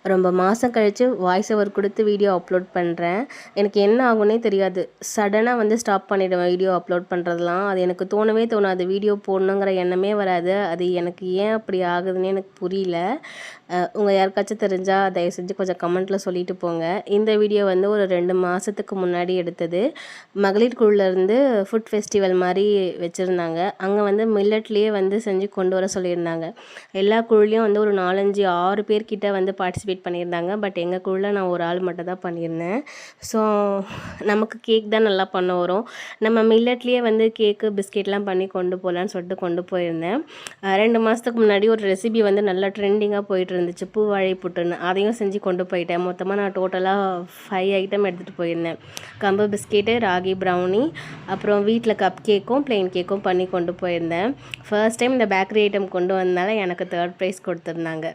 ரொம்ப மாதம் கழித்து வாய்ஸ் ஓவர் கொடுத்து வீடியோ அப்லோட் பண்ணுறேன். எனக்கு என்ன ஆகும்னே தெரியாது. சடனாக வந்து ஸ்டாப் பண்ணிவிடுவேன் வீடியோ அப்லோட் பண்ணுறதெல்லாம். அது எனக்கு தோணவே தோணாது. வீடியோ போடணுங்கிற எண்ணமே வராது. அது எனக்கு ஏன் அப்படி ஆகுதுன்னு எனக்கு புரியல. உங்கள் யாருக்காச்சும் தெரிஞ்சால் தயவு செஞ்சு கொஞ்சம் கமெண்ட்டில் சொல்லிட்டு போங்க. இந்த வீடியோ வந்து ஒரு 2 மாதத்துக்கு முன்னாடி எடுத்தது. மகளிர் குழுலேருந்து ஃபுட் ஃபெஸ்டிவல் மாதிரி வச்சுருந்தாங்க. அங்கே வந்து மில்லட்லேயே வந்து செஞ்சு கொண்டு வர சொல்லியிருந்தாங்க. எல்லா குழுலையும் வந்து ஒரு 4, 5, 6 பேர்கிட்ட வந்து பார்ட்டிசிபேட் பண்ணியிருந்தாங்க. பட் எங்கள் குழுவில் நான் ஒரு ஆள் மட்டும் தான் பண்ணியிருந்தேன். ஸோ நமக்கு கேக் தான் நல்லா பண்ண வரும். நம்ம மில்லட்லேயே வந்து கேக்கு பிஸ்கெட்லாம் பண்ணி கொண்டு போகலான்னு சொல்லிட்டு கொண்டு போயிருந்தேன். 2 மாதத்துக்கு முன்னாடி ஒரு ரெசிபி வந்து நல்லா ட்ரெண்டிங்காக போயிட்டு இருந்துச்சு, பூவாழை புட்டுன்னு. அதையும் செஞ்சு கொண்டு போயிட்டேன். மொத்தமாக நான் டோட்டலாக 5 ஐட்டம் எடுத்துகிட்டு போயிருந்தேன். கம்பு பிஸ்கெட்டு, ராகி ப்ரௌனி, அப்புறம் வீட்டில் கப் கேக்கும் ப்ளெயின் கேக்கும் பண்ணி கொண்டு போயிருந்தேன். ஃபர்ஸ்ட் டைம் இந்த பேக்கரி ஐட்டம் கொண்டு வந்தனால எனக்கு 3rd ப்ரைஸ் கொடுத்துருந்தாங்க.